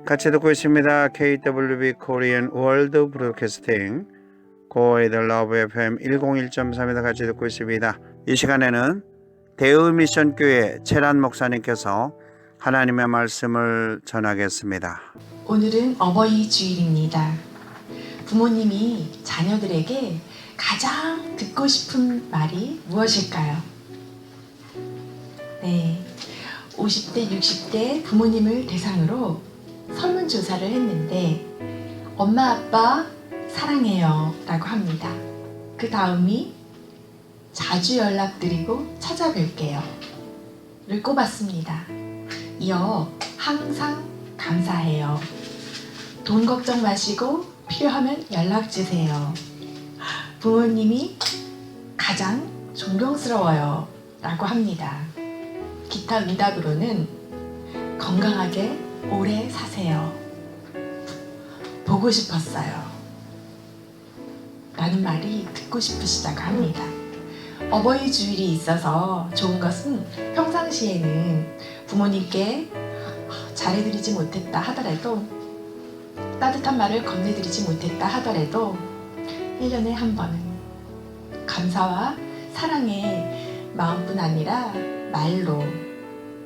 같이 듣고 있습니다. KWB Korean World Broadcasting 고에드 러브 FM 101.3에서 같이 듣고 있습니다. 이 시간에는 대의미션교회 채란 목사님께서 하나님의 말씀을 전하겠습니다. 오늘은 어버이 주일입니다. 부모님이 자녀들에게 가장 듣고 싶은 말이 무엇일까요? 네, 50대, 60대 부모님을 대상으로 설문조사를 했는데 엄마, 아빠 사랑해요 라고 합니다. 그 다음이 자주 연락드리고 찾아뵐게요 를 꼽았습니다. 이어 항상 감사해요, 돈 걱정 마시고 필요하면 연락주세요, 부모님이 가장 존경스러워요 라고 합니다. 기타 응답으로는 건강하게 오래 사세요, 보고 싶었어요 라는 말이 듣고 싶으시다고 합니다. 어버이 주일이 있어서 좋은 것은 평상시에는 부모님께 잘해드리지 못했다 하더라도, 따뜻한 말을 건네드리지 못했다 하더라도 1년에 한 번은 감사와 사랑의 마음뿐 아니라 말로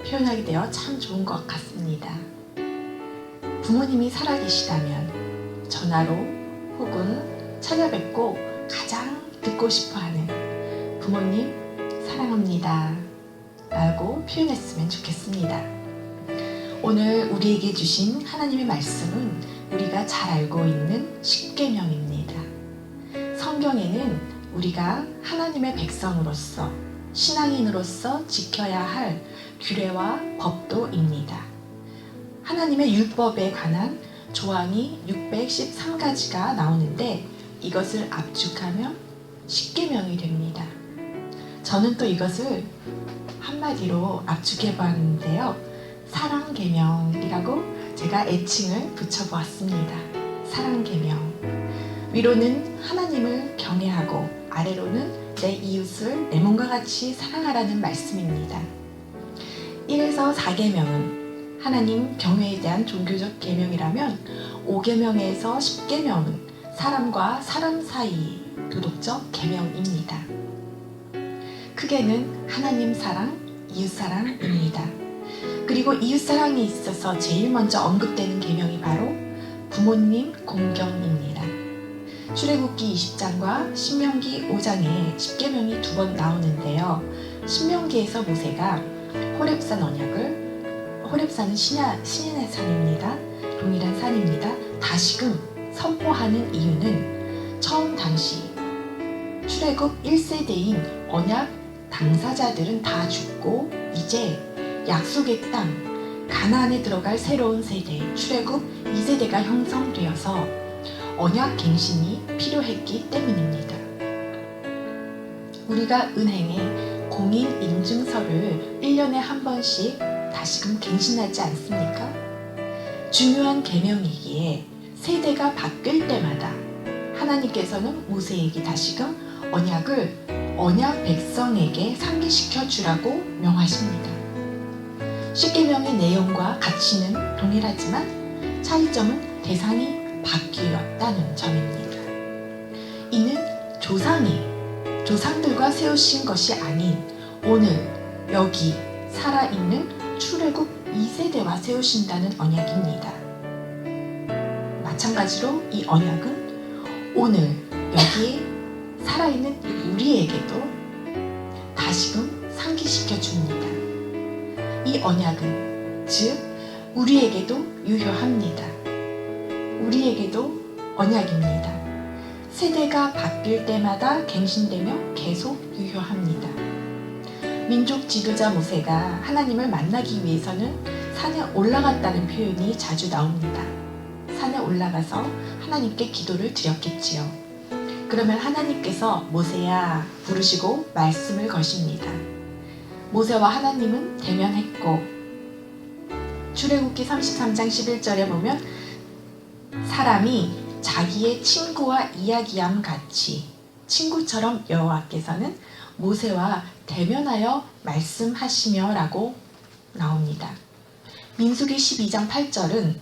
표현하게 되어 참 좋은 것 같습니다. 부모님이 살아계시다면 전화로 혹은 찾아뵙고 가장 듣고 싶어하는 부모님 사랑합니다 라고 표현했으면 좋겠습니다. 오늘 우리에게 주신 하나님의 말씀은 우리가 잘 알고 있는 십계명입니다. 성경에는 우리가 하나님의 백성으로서 신앙인으로서 지켜야 할 규례와 법도입니다. 하나님의 율법에 관한 조항이 613가지가 나오는데 이것을 압축하면 십계명이 됩니다. 저는 또 이것을 한마디로 압축해 보았는데요, 사랑계명이라고 제가 애칭을 붙여보았습니다. 사랑계명. 위로는 하나님을 경외하고 아래로는 내 이웃을 내 몸과 같이 사랑하라는 말씀입니다. 1에서 4계명은 하나님 경외에 대한 종교적 계명이라면 5계명에서 10계명은 사람과 사람 사이 도덕적 계명입니다. 크게는 하나님 사랑, 이웃 사랑입니다. 그리고 이웃 사랑에 있어서 제일 먼저 언급되는 계명이 바로 부모님 공경입니다. 출애굽기 20장과 신명기 5장에 십계명이 2번 나오는데요. 신명기에서 모세가 호렙산 언약을, 호렙산은 신의 산입니다. 동일한 산입니다. 다시금 선포하는 이유는 처음 당시 출애굽 1세대인 언약 당사자들은 다 죽고 이제 약속의 땅 가나안에 들어갈 새로운 세대 출애굽 2세대가 형성되어서 언약 갱신이 필요했기 때문입니다. 우리가 은행에 공인 인증서를 1년에 한 번씩 다시금 갱신하지 않습니까? 중요한 계명이기에 세대가 바뀔 때마다 하나님께서는 모세에게 다시금 언약을 언약 백성에게 상기시켜 주라고 명하십니다. 십계명의 내용과 가치는 동일하지만 차이점은 대상이 바뀌었다는 점입니다. 이는 조상들과 세우신 것이 아닌 오늘 여기 살아있는 출애굽 2세대와 세우신다는 언약입니다. 마찬가지로 이 언약은 오늘 여기에 살아있는 우리에게도 다시금 상기시켜 줍니다. 이 언약은 즉 우리에게도 유효합니다. 우리에게도 언약입니다. 세대가 바뀔 때마다 갱신되며 계속 유효합니다. 민족 지도자 모세가 하나님을 만나기 위해서는 산에 올라갔다는 표현이 자주 나옵니다. 산에 올라가서 하나님께 기도를 드렸겠지요. 그러면 하나님께서 모세야 부르시고 말씀을 거십니다. 모세와 하나님은 대면했고 출애굽기 33장 11절에 보면 사람이 자기의 친구와 이야기함 같이 친구처럼 여호와께서는 모세와 대면하여 말씀하시며 라고 나옵니다. 민수기 12장 8절은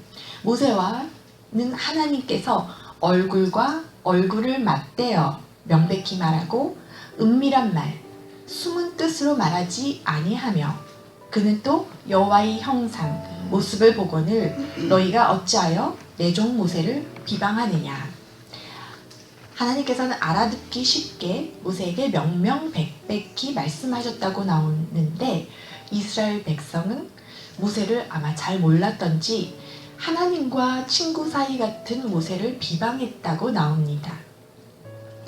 모세와는 하나님께서 얼굴과 얼굴을 맞대어 명백히 말하고 은밀한 말, 숨은 뜻으로 말하지 아니하며 그는 또 여호와의 형상, 모습을 보거늘 너희가 어찌하여 내 종 모세를 비방하느냐. 하나님께서는 알아듣기 쉽게 모세에게 명명백백히 말씀하셨다고 나오는데 이스라엘 백성은 모세를 아마 잘 몰랐던지 하나님과 친구 사이 같은 모세를 비방했다고 나옵니다.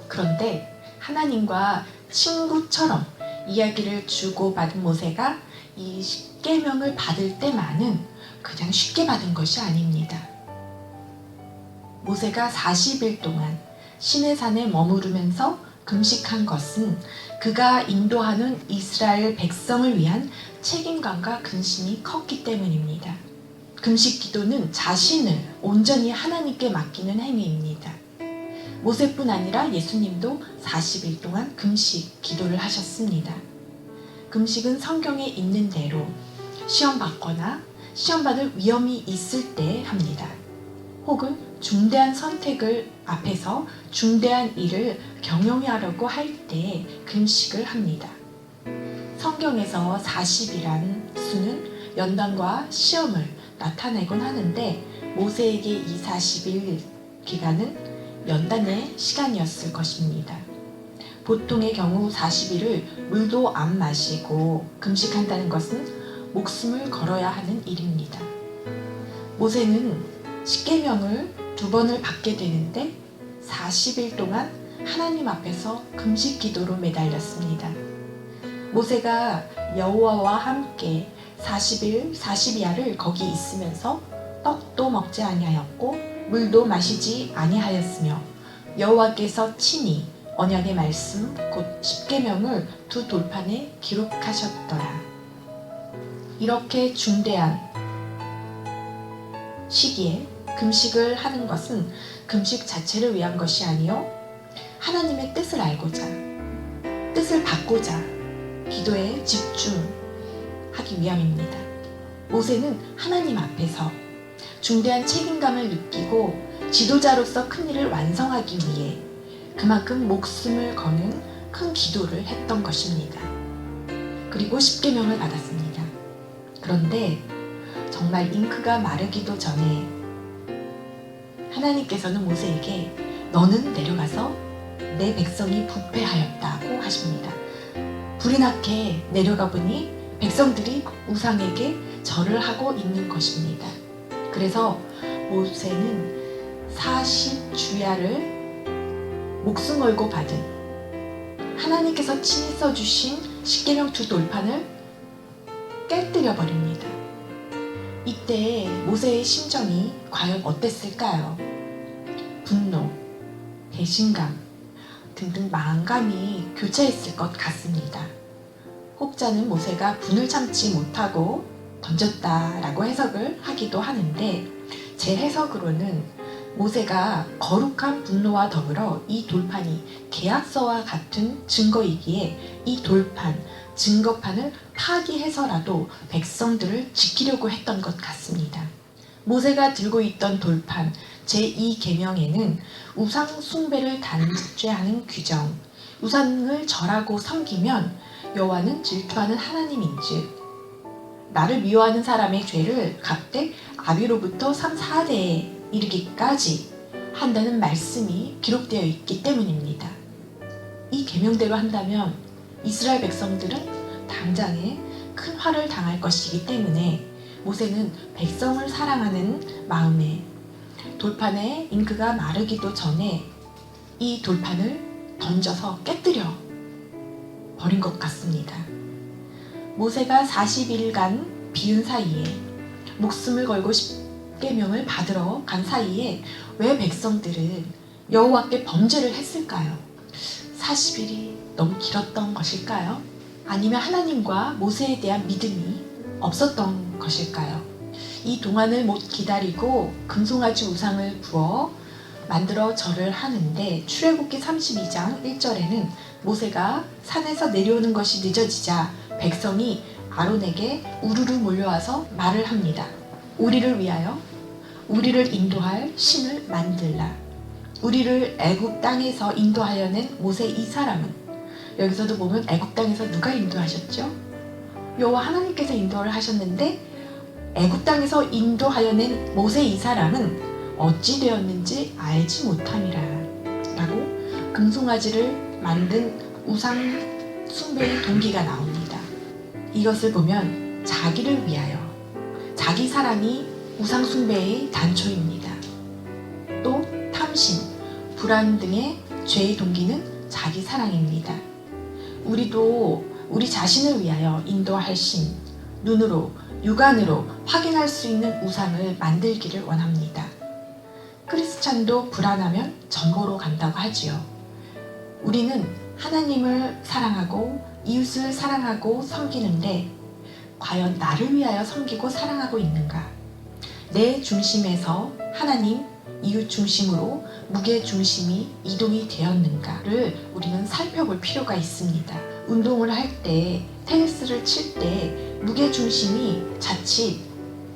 그런데 하나님과 친구처럼 이야기를 주고받은 모세가 이 십계명을 받을 때만은 그냥 쉽게 받은 것이 아닙니다. 모세가 40일 동안 시내산에 머무르면서 금식한 것은 그가 인도하는 이스라엘 백성을 위한 책임감과 근심이 컸기 때문입니다. 금식 기도는 자신을 온전히 하나님께 맡기는 행위입니다. 모세뿐 아니라 예수님도 40일 동안 금식 기도를 하셨습니다. 금식은 성경에 있는 대로 시험 받거나 시험 받을 위험이 있을 때 합니다. 혹은 중대한 선택을 앞에서 중대한 일을 경영히 하려고 할 때 금식을 합니다. 성경에서 40이란 수는 연단과 시험을 나타내곤 하는데 모세에게 이 40일 기간은 연단의 시간이었을 것입니다. 보통의 경우 40일을 물도 안 마시고 금식한다는 것은 목숨을 걸어야 하는 일입니다. 모세는 십계명을 2번을 받게 되는데 40일 동안 하나님 앞에서 금식 기도로 매달렸습니다. 모세가 여호와와 함께 40일 40야를 거기 있으면서 떡도 먹지 아니하였고 물도 마시지 아니하였으며 여호와께서 친히 언약의 말씀 곧 십계명을 2 돌판에 기록하셨더라. 이렇게 중대한 시기에 금식을 하는 것은 금식 자체를 위한 것이 아니요 하나님의 뜻을 알고자 뜻을 받고자 기도에 집중하기 위함입니다. 모세는 하나님 앞에서 중대한 책임감을 느끼고 지도자로서 큰 일을 완성하기 위해 그만큼 목숨을 거는 큰 기도를 했던 것입니다. 그리고 십계명을 받았습니다. 그런데 정말 잉크가 마르기도 전에 하나님께서는 모세에게 너는 내려가서 내 백성이 부패하였다고 하십니다. 불이 나게 내려가 보니 백성들이 우상에게 절을 하고 있는 것입니다. 그래서 모세는 40주야를 목숨 걸고 받은 하나님께서 친히 써주신 십계명 2 돌판을 깨뜨려 버립니다. 이때 모세의 심정이 과연 어땠을까요? 분노, 배신감 등등 마음감이 교차했을 것 같습니다. 혹자는 모세가 분을 참지 못하고 던졌다라고 해석을 하기도 하는데 제 해석으로는 모세가 거룩한 분노와 더불어 이 돌판이 계약서와 같은 증거이기에 이 돌판, 증거판을 파기해서라도 백성들을 지키려고 했던 것 같습니다. 모세가 들고 있던 돌판 제2계명에는 우상 숭배를 단죄하는 규정, 우상을 절하고 섬기면 여호와는 질투하는 하나님인즉 나를 미워하는 사람의 죄를 갚되 아비로부터 3, 4대에 이르기까지 한다는 말씀이 기록되어 있기 때문입니다. 이 계명대로 한다면 이스라엘 백성들은 당장에 큰 화를 당할 것이기 때문에 모세는 백성을 사랑하는 마음에 돌판에 잉크가 마르기도 전에 이 돌판을 던져서 깨뜨려 버린 것 같습니다. 모세가 40일간 비운 사이에 목숨을 걸고 십계명을 받으러 간 사이에 왜 백성들은 여호와께 범죄를 했을까요? 40일이 너무 길었던 것일까요? 아니면 하나님과 모세에 대한 믿음이 없었던 것일까요? 이 동안을 못 기다리고 금송아지 우상을 부어 만들어 절을 하는데 출애굽기 32장 1절에는 모세가 산에서 내려오는 것이 늦어지자 백성이 아론에게 우르르 몰려와서 말을 합니다. 우리를 위하여 우리를 인도할 신을 만들라. 우리를 애굽 땅에서 인도하여 낸 모세 이 사람은, 여기서도 보면 애굽 땅에서 누가 인도하셨죠? 여호와 하나님께서 인도를 하셨는데 애굽 땅에서 인도하여 낸 모세 이 사람은 어찌 되었는지 알지 못함이라 라고 금송아지를 만든 우상 숭배의 동기가 나옵니다. 이것을 보면 자기를 위하여, 자기 사랑이 우상 숭배의 단초입니다. 또 탐심, 불안 등의 죄의 동기는 자기 사랑입니다. 우리도 우리 자신을 위하여 인도할 신, 눈으로, 육안으로 확인할 수 있는 우상을 만들기를 원합니다. 크리스찬도 불안하면 전보로 간다고 하지요. 우리는 하나님을 사랑하고 이웃을 사랑하고 섬기는데 과연 나를 위하여 섬기고 사랑하고 있는가? 내 중심에서 하나님, 이웃 중심으로 무게 중심이 이동이 되었는가를 우리는 살펴볼 필요가 있습니다. 운동을 할 때, 테니스를 칠 때 무게 중심이 자칫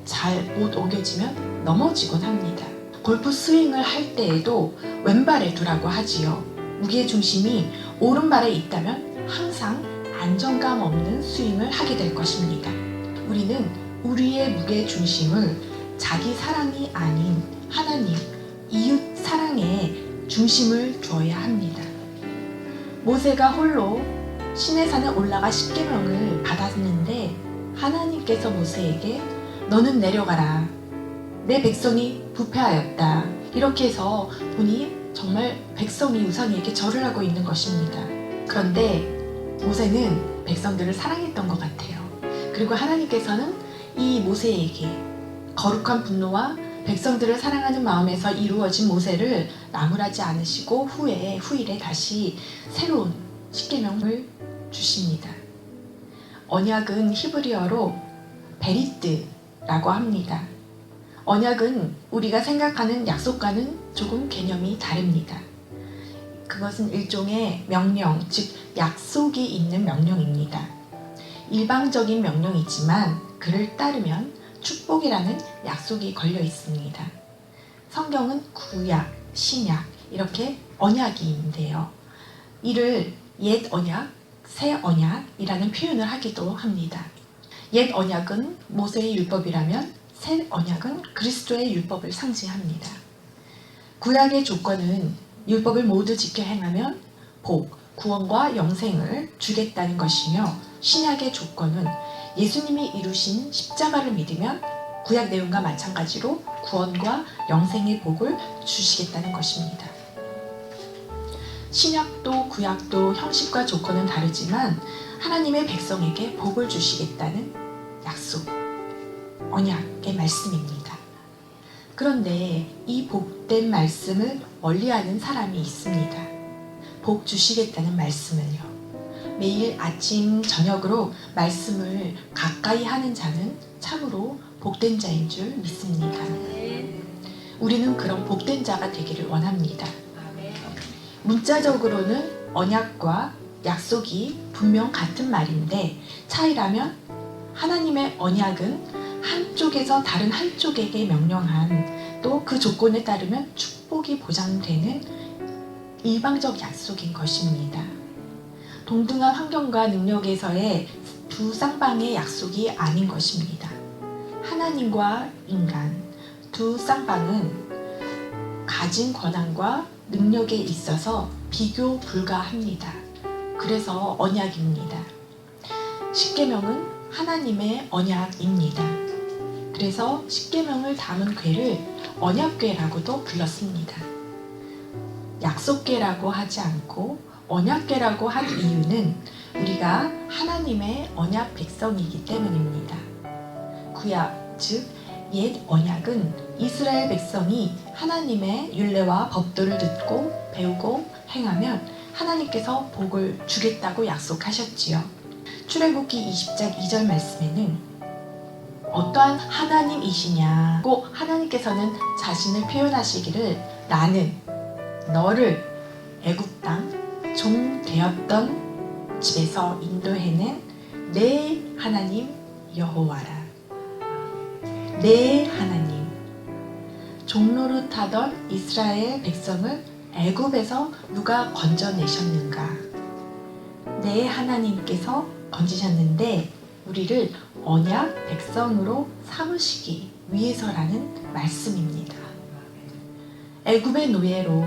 잘 못 오겨지면 넘어지곤 합니다. 골프 스윙을 할 때에도 왼발에 두라고 하지요. 무게 중심이 오른발에 있다면 항상 안정감 없는 스윙을 하게 될 것입니다. 우리는 우리의 무게 중심을 자기 사랑이 아닌 하나님, 이웃 사랑에 중심을 둬야 합니다. 모세가 홀로 시내산에 올라가 십계명을 받았는데 하나님께서 모세에게 너는 내려가라. 내 백성이 부패하였다. 이렇게 해서 보니 정말 백성이 우상에게 절을 하고 있는 것입니다. 그런데 모세는 백성들을 사랑했던 것 같아요. 그리고 하나님께서는 이 모세에게 거룩한 분노와 백성들을 사랑하는 마음에서 이루어진 모세를 나무라지 않으시고 후일에 다시 새로운 십계명을 주십니다. 언약은 히브리어로 베리트라고 합니다. 언약은 우리가 생각하는 약속과는 조금 개념이 다릅니다. 그것은 일종의 명령, 즉 약속이 있는 명령입니다. 일방적인 명령이지만 그를 따르면 축복이라는 약속이 걸려 있습니다. 성경은 구약, 신약 이렇게 언약인데요. 이를 옛 언약, 새 언약이라는 표현을 하기도 합니다. 옛 언약은 모세의 율법이라면 새 언약은 그리스도의 율법을 상징합니다. 구약의 조건은 율법을 모두 지켜 행하면 복, 구원과 영생을 주겠다는 것이며 신약의 조건은 예수님이 이루신 십자가를 믿으면 구약 내용과 마찬가지로 구원과 영생의 복을 주시겠다는 것입니다. 신약도 구약도 형식과 조건은 다르지만 하나님의 백성에게 복을 주시겠다는 약속, 언약의 말씀입니다. 그런데 이 복된 말씀을 멀리하는 사람이 있습니다. 복 주시겠다는 말씀을요. 매일 아침 저녁으로 말씀을 가까이 하는 자는 참으로 복된 자인 줄 믿습니다. 우리는 그런 복된 자가 되기를 원합니다. 문자적으로는 언약과 약속이 분명 같은 말인데 차이라면 하나님의 언약은 한쪽에서 다른 한쪽에게 명령한 또 그 조건에 따르면 축복이 보장되는 일방적 약속인 것입니다. 동등한 환경과 능력에서의 두 쌍방의 약속이 아닌 것입니다. 하나님과 인간 두 쌍방은 가진 권한과 능력에 있어서 비교 불가합니다. 그래서 언약입니다. 십계명은 하나님의 언약입니다. 그래서 십계명을 담은 궤를 언약궤라고도 불렀습니다. 약속궤라고 하지 않고 언약궤라고 한 이유는 우리가 하나님의 언약 백성이기 때문입니다. 구약, 즉 옛 언약은 이스라엘 백성이 하나님의 율례와 법도를 듣고 배우고 행하면 하나님께서 복을 주겠다고 약속하셨지요. 출애굽기 20장 2절 말씀에는 어떠한 하나님이시냐고 하나님께서는 자신을 표현하시기를 나는 너를 애굽 땅 종 되었던 집에서 인도해낸 내 하나님 여호와라. 내 하나님. 종노릇하던 이스라엘 백성을 애굽에서 누가 건져내셨는가? 내 하나님께서 건지셨는데 우리를 언약 백성으로 삼으시기 위해서라는 말씀입니다. 애굽의 노예로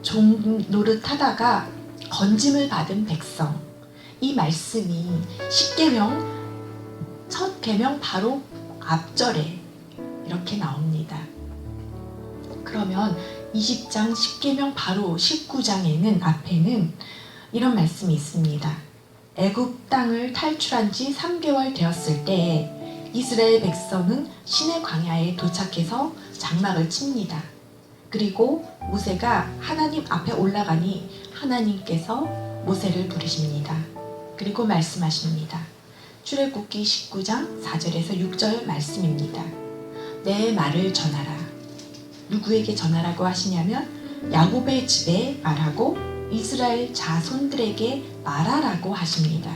종 노릇하다가 건짐을 받은 백성, 이 말씀이 십계명 첫 계명 바로 앞절에 이렇게 나옵니다. 그러면 20장 10계명 바로 19장에는 앞에는 이런 말씀이 있습니다. 애굽 땅을 탈출한 지 3개월 되었을 때 이스라엘 백성은 시내 광야에 도착해서 장막을 칩니다. 그리고 모세가 하나님 앞에 올라가니 하나님께서 모세를 부르십니다. 그리고 말씀하십니다. 출애굽기 19장 4절에서 6절 말씀입니다. 내 말을 전하라. 누구에게 전하라고 하시냐면 야곱의 집에 말하고 이스라엘 자손들에게 말하라고 하십니다.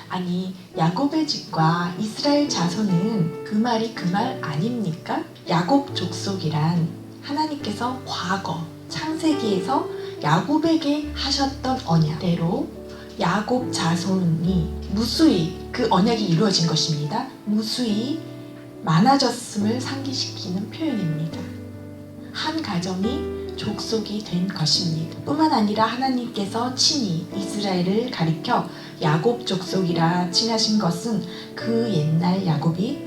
아니, 야곱의 집과 이스라엘 자손은 그 말이 그 말 아닙니까? 야곱 족속이란 하나님께서 과거 창세기에서 야곱에게 하셨던 언약대로 야곱 자손이 무수히 그 언약이 이루어진 것입니다. 무수히 많아졌음을 상기시키는 표현입니다. 한 가정이 족속이 된 것입니다. 뿐만 아니라 하나님께서 친히 이스라엘을 가리켜 야곱 족속이라 칭하신 것은 그 옛날 야곱이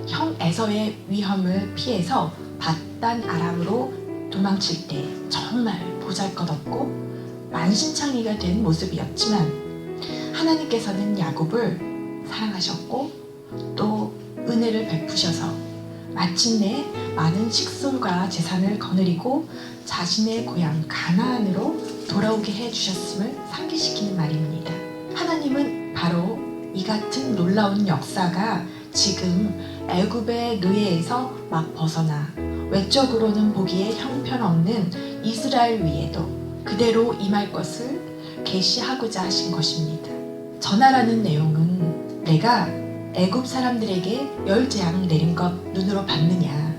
형 에서의 위험을 피해서 밧단 아람으로 도망칠 때 정말 보잘것없고 만신창이가 된 모습이었지만 하나님께서는 야곱을 사랑하셨고 또 은혜를 베푸셔서 마침내 많은 식솔과 재산을 거느리고 자신의 고향 가나안으로 돌아오게 해주셨음을 상기시키는 말입니다. 하나님은 바로 이 같은 놀라운 역사가 지금 애굽의 노예에서 막 벗어나 외적으로는 보기에 형편없는 이스라엘 위에도 그대로 임할 것을 계시하고자 하신 것입니다. 전하라는 내용은 내가 애굽 사람들에게 열 재앙 내린 것 눈으로 봤느냐?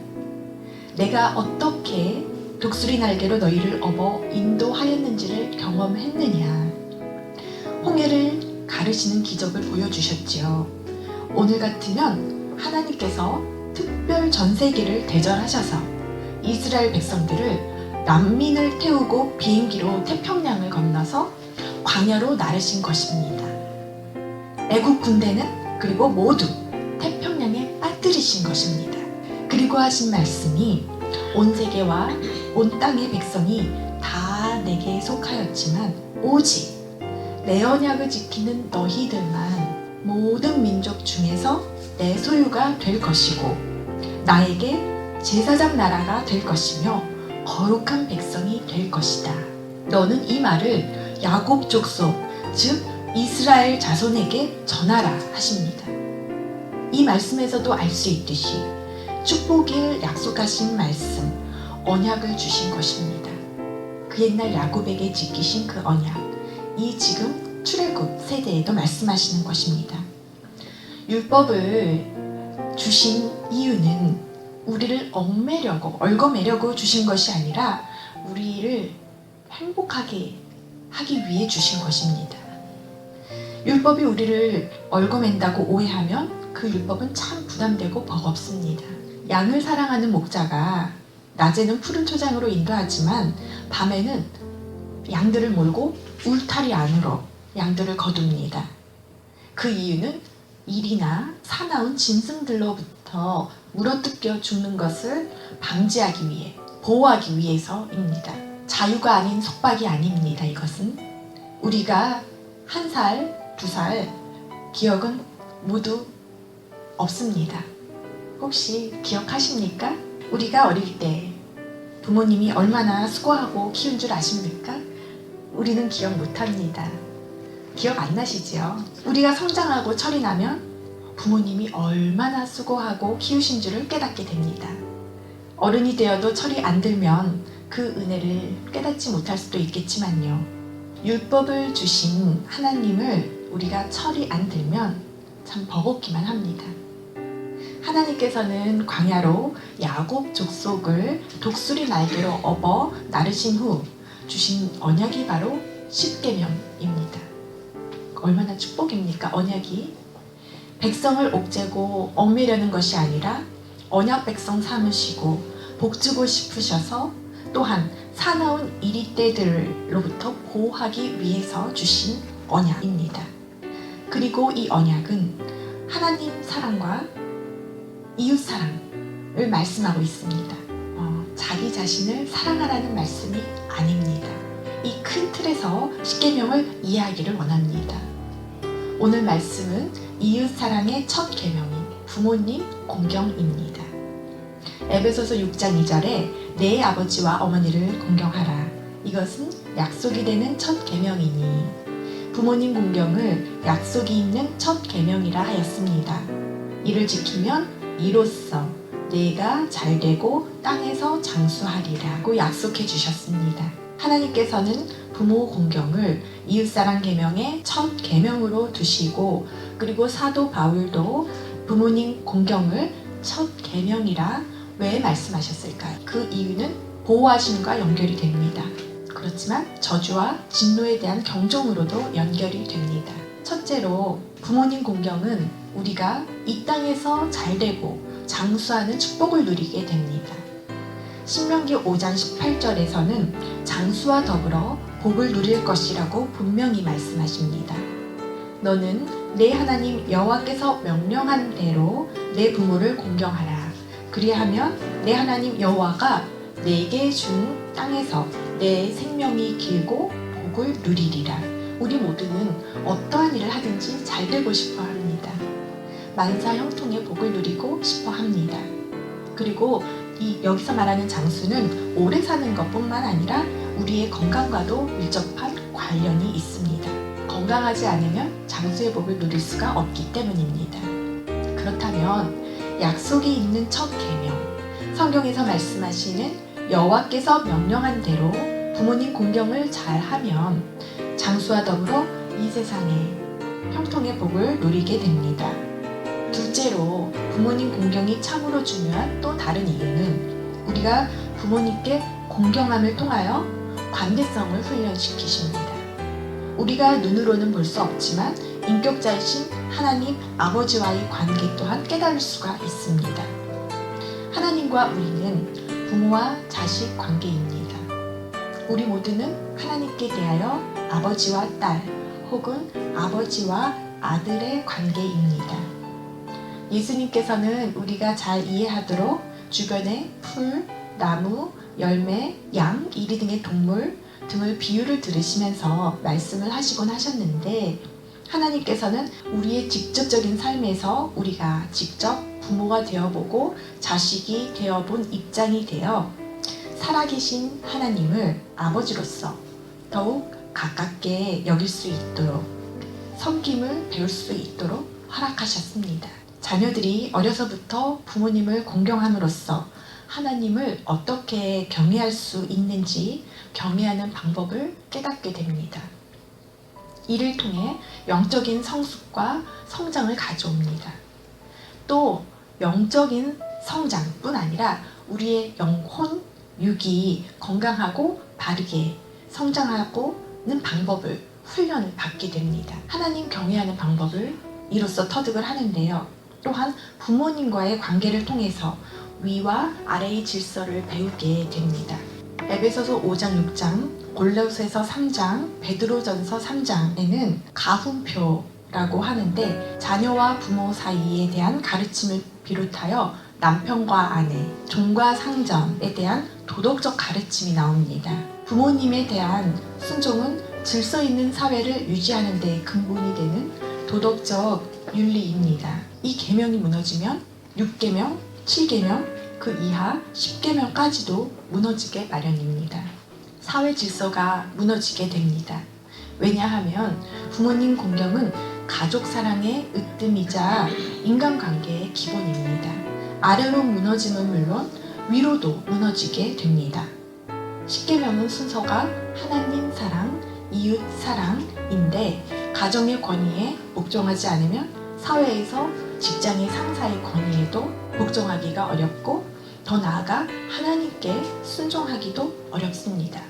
내가 어떻게 독수리 날개로 너희를 업어 인도하였는지를 경험했느냐? 홍해를 가르시는 기적을 보여주셨지요. 오늘 같으면 하나님께서 특별 전세기를 대절하셔서 이스라엘 백성들을 난민을 태우고 비행기로 태평양을 건너서 광야로 나르신 것입니다. 애국 군대는 그리고 모두 태평양에 빠뜨리신 것입니다. 그리고 하신 말씀이 온 세계와 온 땅의 백성이 다 내게 속하였지만 오직 내 언약을 지키는 너희들만 모든 민족 중에서 내 소유가 될 것이고 나에게 제사장 나라가 될 것이며 거룩한 백성이 될 것이다. 너는 이 말을 야곱 족속 즉 이스라엘 자손에게 전하라 하십니다. 이 말씀에서도 알 수 있듯이 축복을 약속하신 말씀, 언약을 주신 것입니다. 그 옛날 야곱에게 지키신 그 언약, 이 지금 출애굽 세대에도 말씀하시는 것입니다. 율법을 주신 이유는 우리를 얽매려고 주신 것이 아니라 우리를 행복하게 하기 위해 주신 것입니다. 율법이 우리를 얽어맨다고 오해하면 그 율법은 참 부담되고 버겁습니다. 양을 사랑하는 목자가 낮에는 푸른 초장으로 인도하지만 밤에는 양들을 몰고 울타리 안으로 양들을 거둡니다. 그 이유는 일이나 사나운 짐승들로부터 물어뜯겨 죽는 것을 방지하기 위해, 보호하기 위해서입니다. 자유가 아닌 속박이 아닙니다. 이것은 우리가 1살, 2살 기억은 모두 없습니다. 혹시 기억하십니까? 우리가 어릴 때 부모님이 얼마나 수고하고 키운 줄 아십니까? 우리는 기억 못합니다. 기억 안 나시지요? 우리가 성장하고 철이 나면 부모님이 얼마나 수고하고 키우신 줄을 깨닫게 됩니다. 어른이 되어도 철이 안 들면 그 은혜를 깨닫지 못할 수도 있겠지만요. 율법을 주신 하나님을 우리가 철이 안 들면 참 버겁기만 합니다. 하나님께서는 광야로 야곱 족속을 독수리 날개로 업어 나르신 후 주신 언약이 바로 십계명입니다. 얼마나 축복입니까? 언약이 백성을 옥죄고 얽매려는 것이 아니라 언약 백성 삼으시고 복주고 싶으셔서 또한 사나운 이리떼들로부터 보호하기 위해서 주신 언약입니다. 그리고 이 언약은 하나님 사랑과 이웃 사랑을 말씀하고 있습니다. 자기 자신을 사랑하라는 말씀이 아닙니다. 이 큰 틀에서 십계명을 이해하기를 원합니다. 오늘 말씀은 이웃 사랑의 첫 계명인 부모님 공경입니다. 에베소서 6장 2절에 내 아버지와 어머니를 공경하라. 이것은 약속이 되는 첫 계명이니 부모님 공경을 약속이 있는 첫 계명이라 하였습니다. 이를 지키면 이로써 내가 잘되고 땅에서 장수하리라고 약속해 주셨습니다. 하나님께서는 부모 공경을 이웃사랑 계명의 첫 계명으로 두시고 그리고 사도 바울도 부모님 공경을 첫 계명이라 왜 말씀하셨을까요? 그 이유는 보호하심과 연결이 됩니다. 그렇지만 저주와 진노에 대한 경종으로도 연결이 됩니다. 첫째로 부모님 공경은 우리가 이 땅에서 잘되고 장수하는 축복을 누리게 됩니다. 신명기 5장 18절에서는 장수와 더불어 복을 누릴 것이라고 분명히 말씀하십니다. 너는 내 하나님 여호와께서 명령한 대로 내 부모를 공경하라. 그리하면 내 하나님 여호와가 내게 준 땅에서 내 생명이 길고 복을 누리리라. 우리 모두는 어떠한 일을 하든지 잘 되고 싶어 합니다. 만사 형통의 복을 누리고 싶어 합니다. 그리고 여기서 말하는 장수는 오래 사는 것뿐만 아니라 우리의 건강과도 밀접한 관련이 있습니다. 건강하지 않으면 장수의 복을 누릴 수가 없기 때문입니다. 그렇다면 약속이 있는 첫 계명, 성경에서 말씀하시는 여호와께서 명령한 대로 부모님 공경을 잘하면 장수와 더불어 이 세상에 형통의 복을 누리게 됩니다. 둘째로 부모님 공경이 참으로 중요한 또 다른 이유는 우리가 부모님께 공경함을 통하여 관대성을 훈련시키십니다. 우리가 눈으로는 볼 수 없지만 인격자이신 하나님 아버지와의 관계 또한 깨달을 수가 있습니다. 하나님과 우리는 부모와 자식 관계입니다. 우리 모두는 하나님께 대하여 아버지와 딸 혹은 아버지와 아들의 관계입니다. 예수님께서는 우리가 잘 이해하도록 주변에 풀, 나무, 열매, 양, 이리 등의 동물 등을 비유를 들으시면서 말씀을 하시곤 하셨는데 하나님께서는 우리의 직접적인 삶에서 우리가 직접 부모가 되어보고 자식이 되어본 입장이 되어 살아계신 하나님을 아버지로서 더욱 가깝게 여길 수 있도록 섬김을 배울 수 있도록 허락하셨습니다. 자녀들이 어려서부터 부모님을 공경함으로써 하나님을 어떻게 경외할 수 있는지 경외하는 방법을 깨닫게 됩니다. 이를 통해 영적인 성숙과 성장을 가져옵니다. 또 영적인 성장뿐 아니라 우리의 영혼, 육이 건강하고 바르게 성장하고는 방법을 훈련을 받게 됩니다. 하나님 경외하는 방법을 이로써 터득을 하는데요. 또한 부모님과의 관계를 통해서 위와 아래의 질서를 배우게 됩니다. 에베소서 5장 6장, 골로새서 3장, 베드로전서 3장에는 가훈표라고 하는데 자녀와 부모 사이에 대한 가르침을 비롯하여 남편과 아내, 종과 상전에 대한 도덕적 가르침이 나옵니다. 부모님에 대한 순종은 질서 있는 사회를 유지하는 데 근본이 되는 도덕적 윤리입니다. 이 계명이 무너지면 6계명, 7계명, 그 이하 10계명까지도 무너지게 마련입니다. 사회 질서가 무너지게 됩니다. 왜냐하면 부모님 공경은 가족 사랑의 으뜸이자 인간관계의 기본입니다. 아래로 무너짐은 물론 위로도 무너지게 됩니다. 10계명은 순서가 하나님 사랑, 이웃 사랑인데 가정의 권위에 복종하지 않으면 사회에서 직장의 상사의 권위에도 복종하기가 어렵고 더 나아가 하나님께 순종하기도 어렵습니다.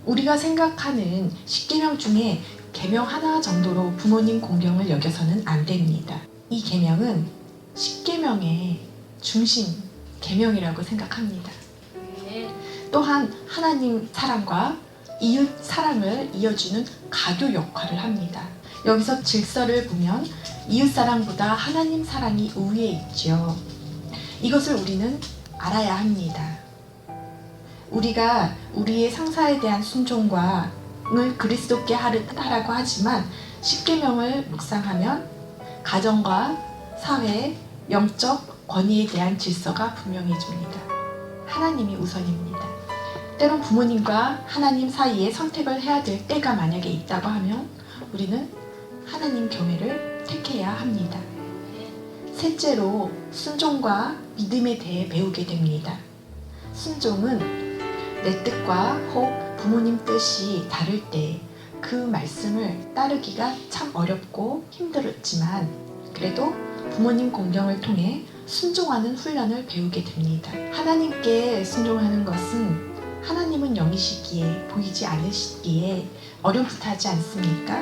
우리가 생각하는 10계명 중에 계명 하나 정도로 부모님 공경을 여겨서는 안 됩니다. 이 계명은 10계명의 중심 계명이라고 생각합니다. 또한 하나님 사랑과 이웃 사랑을 이어주는 가교 역할을 합니다. 여기서 질서를 보면 이웃 사랑보다 하나님 사랑이 우위에 있죠. 이것을 우리는 알아야 합니다. 우리가 우리의 상사에 대한 순종을 그리스도께 하라고 하지만 10계명을 묵상하면 가정과 사회, 영적 권위에 대한 질서가 분명해집니다. 하나님이 우선입니다. 때론 부모님과 하나님 사이에 선택을 해야 될 때가 만약에 있다고 하면 우리는 하나님 교회를 택해야 합니다. 셋째로 순종과 믿음에 대해 배우게 됩니다. 순종은 내 뜻과 혹 부모님 뜻이 다를 때 그 말씀을 따르기가 참 어렵고 힘들었지만 그래도 부모님 공경을 통해 순종하는 훈련을 배우게 됩니다. 하나님께 순종하는 것은 하나님은 영이시기에 보이지 않으시기에 어렵하지 않습니까?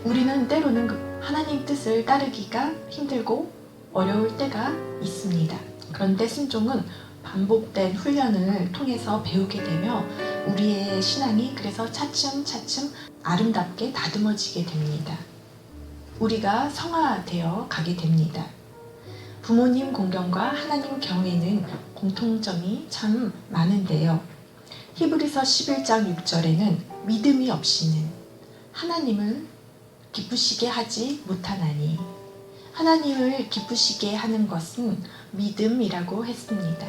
우리는 때로는 하나님 뜻을 따르기가 힘들고 어려울 때가 있습니다. 그런데 순종은 반복된 훈련을 통해서 배우게 되며 우리의 신앙이 그래서 차츰차츰 아름답게 다듬어지게 됩니다. 우리가 성화되어 가게 됩니다. 부모님 공경과 하나님 경외는 공통점이 참 많은데요. 히브리서 11장 6절에는 믿음이 없이는 하나님을 기쁘시게 하지 못하나니 하나님을 기쁘시게 하는 것은 믿음이라고 했습니다.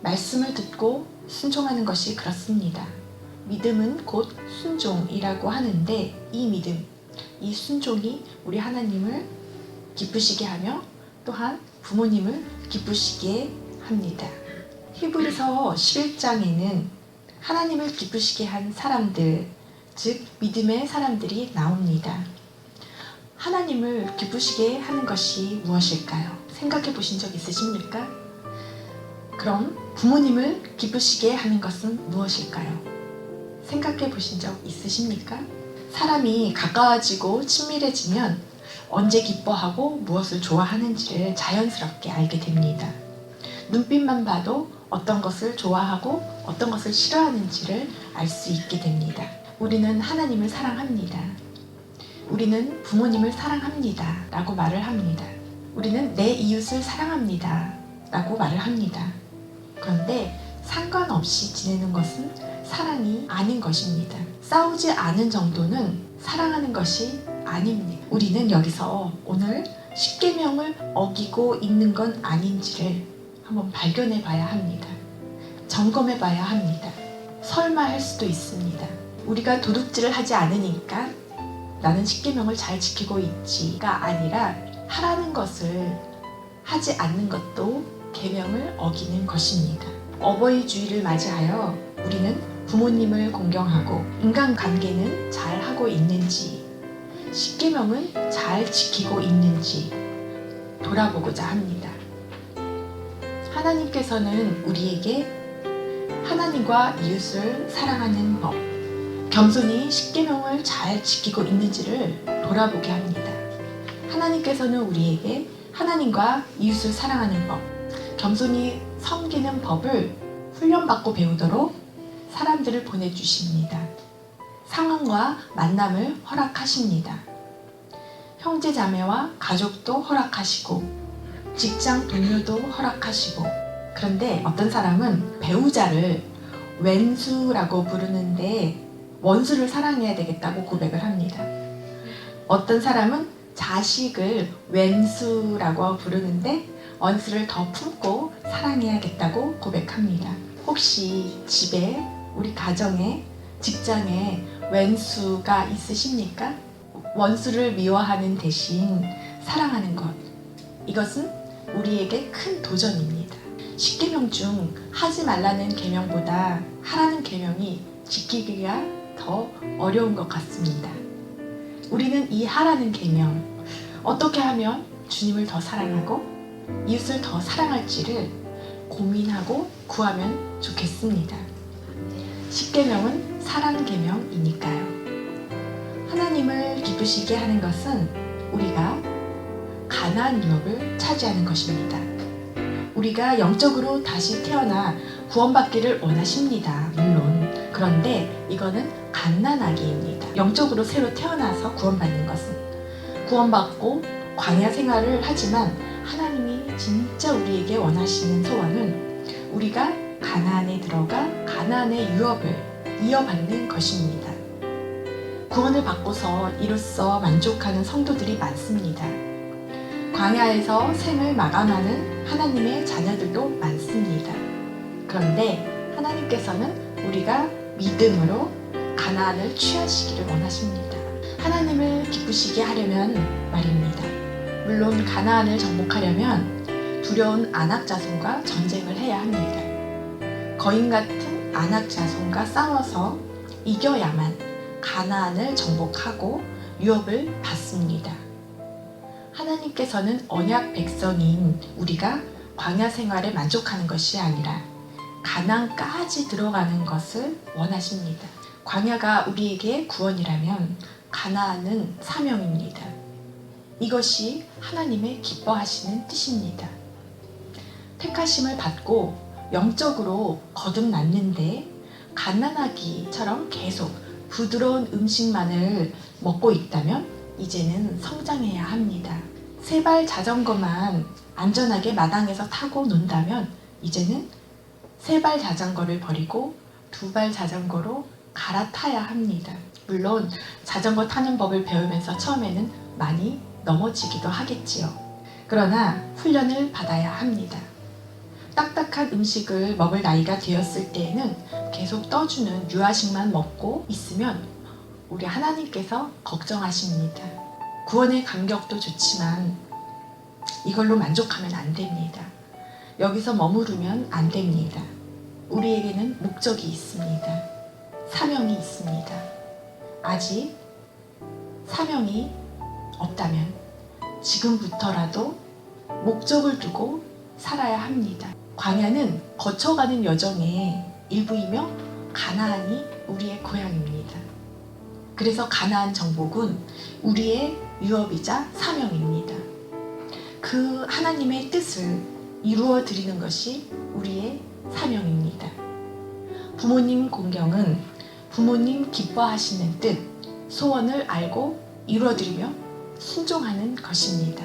말씀을 듣고 순종하는 것이 그렇습니다. 믿음은 곧 순종이라고 하는데 이 믿음, 이 순종이 우리 하나님을 기쁘시게 하며 또한 부모님을 기쁘시게 합니다. 히브리서 11장에는 하나님을 기쁘시게 한 사람들, 즉 믿음의 사람들이 나옵니다. 하나님을 기쁘시게 하는 것이 무엇일까요? 생각해 보신 적 있으십니까? 그럼 부모님을 기쁘시게 하는 것은 무엇일까요? 생각해 보신 적 있으십니까? 사람이 가까워지고 친밀해지면 언제 기뻐하고 무엇을 좋아하는지를 자연스럽게 알게 됩니다. 눈빛만 봐도 어떤 것을 좋아하고 어떤 것을 싫어하는지를 알 수 있게 됩니다. 우리는 하나님을 사랑합니다. 우리는 부모님을 사랑합니다. 라고 말을 합니다. 우리는 내 이웃을 사랑합니다. 라고 말을 합니다. 그런데 상관없이 지내는 것은 사랑이 아닌 것입니다. 싸우지 않은 정도는 사랑하는 것이 아닙니다. 우리는 여기서 오늘 10계명을 어기고 있는 건 아닌지를 한번 발견해 봐야 합니다. 점검해 봐야 합니다. 설마 할 수도 있습니다. 우리가 도둑질을 하지 않으니까 나는 10계명을 잘 지키고 있지가 아니라 하라는 것을 하지 않는 것도 계명을 어기는 것입니다. 어버이 주일을 맞이하여 우리는 부모님을 공경하고 인간관계는 잘 하고 있는지 10계명은 잘 지키고 있는지 돌아보고자 합니다. 하나님께서는 우리에게 하나님과 이웃을 사랑하는 법, 겸손히 10계명을 잘 지키고 있는지를 돌아보게 합니다. 하나님께서는 우리에게 하나님과 이웃을 사랑하는 법, 겸손히 섬기는 법을 훈련받고 배우도록 사람들을 보내주십니다. 상황과 만남을 허락하십니다. 형제 자매와 가족도 허락하시고 직장 동료도 허락하시고 그런데 어떤 사람은 배우자를 왼수라고 부르는데 원수를 사랑해야 되겠다고 고백을 합니다. 어떤 사람은 자식을 왼수라고 부르는데 원수를 더 품고 사랑해야겠다고 고백합니다. 혹시 집에, 우리 가정에, 직장에 왼수가 있으십니까? 원수를 미워하는 대신 사랑하는 것. 이것은 우리에게 큰 도전입니다. 10계명 중 하지 말라는 계명보다 하라는 계명이 지키기가 더 어려운 것 같습니다. 우리는 이 하라는 계명, 어떻게 하면 주님을 더 사랑하고 이웃을 더 사랑할지를 고민하고 구하면 좋겠습니다. 십계명은 사랑 계명이니까요. 하나님을 기쁘시게 하는 것은 우리가 가나안 유업을 차지하는 것입니다. 우리가 영적으로 다시 태어나 구원받기를 원하십니다. 물론 그런데 이거는 갓난아기입니다. 영적으로 새로 태어나서 구원받는 것은 구원받고 광야 생활을 하지만 하나님이 진짜 우리에게 원하시는 소원은 우리가 가나안에 들어가 가나안의 유업을 이어받는 것입니다. 구원을 받고서 이로써 만족하는 성도들이 많습니다. 광야에서 생을 마감하는 하나님의 자녀들도 많습니다. 그런데 하나님께서는 우리가 믿음으로 가나안을 취하시기를 원하십니다. 하나님을 기쁘시게 하려면 말입니다. 물론 가나안을 정복하려면 두려운 아낙 자손과 전쟁을 해야 합니다. 거인 같은 아낙 자손과 싸워서 이겨야만 가나안을 정복하고 유업을 받습니다. 하나님께서는 언약 백성인 우리가 광야 생활에 만족하는 것이 아니라 가나안까지 들어가는 것을 원하십니다. 광야가 우리에게 구원이라면 가나안은 사명입니다. 이것이 하나님의 기뻐하시는 뜻입니다. 택하심을 받고 영적으로 거듭났는데 갓난아기처럼 계속 부드러운 음식만을 먹고 있다면 이제는 성장해야 합니다. 세발 자전거만 안전하게 마당에서 타고 논다면 이제는 세발 자전거를 버리고 두발 자전거로 갈아타야 합니다. 물론 자전거 타는 법을 배우면서 처음에는 많이 넘어지기도 하겠지요. 그러나 훈련을 받아야 합니다. 딱딱한 음식을 먹을 나이가 되었을 때에는 계속 떠주는 유아식만 먹고 있으면 우리 하나님께서 걱정하십니다. 구원의 감격도 좋지만 이걸로 만족하면 안 됩니다. 여기서 머무르면 안 됩니다. 우리에게는 목적이 있습니다. 사명이 있습니다. 아직 사명이 없다면 지금부터라도 목적을 두고 살아야 합니다. 광야는 거쳐가는 여정의 일부이며 가나안이 우리의 고향입니다. 그래서 가나안 정복은 우리의 유업이자 사명입니다. 그 하나님의 뜻을 이루어 드리는 것이 우리의 사명입니다. 부모님 공경은 부모님 기뻐하시는 뜻, 소원을 알고 이루어 드리며 순종하는 것입니다.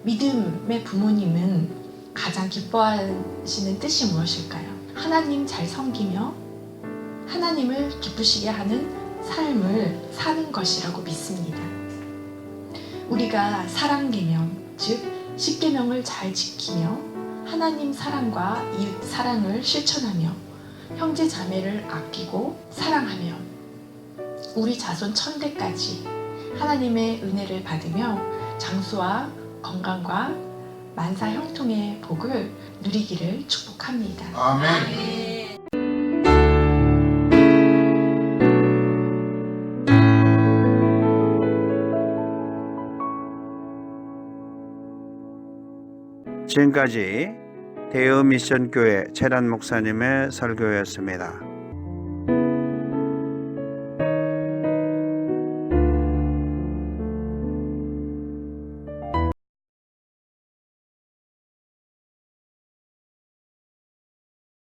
믿음의 부모님은 가장 기뻐하시는 뜻이 무엇일까요? 하나님 잘 섬기며 하나님을 기쁘시게 하는 삶을 사는 것이라고 믿습니다. 우리가 사랑계명, 즉 십계명을 잘 지키며 하나님 사랑과 이웃 사랑을 실천하며 형제 자매를 아끼고 사랑하며 우리 자손 천대까지 하나님의 은혜를 받으며 장수와 건강과 만사 형통의 복을 누리기를 축복합니다. 아멘. 지금까지 대의미션교회 최란 목사님의 설교였습니다.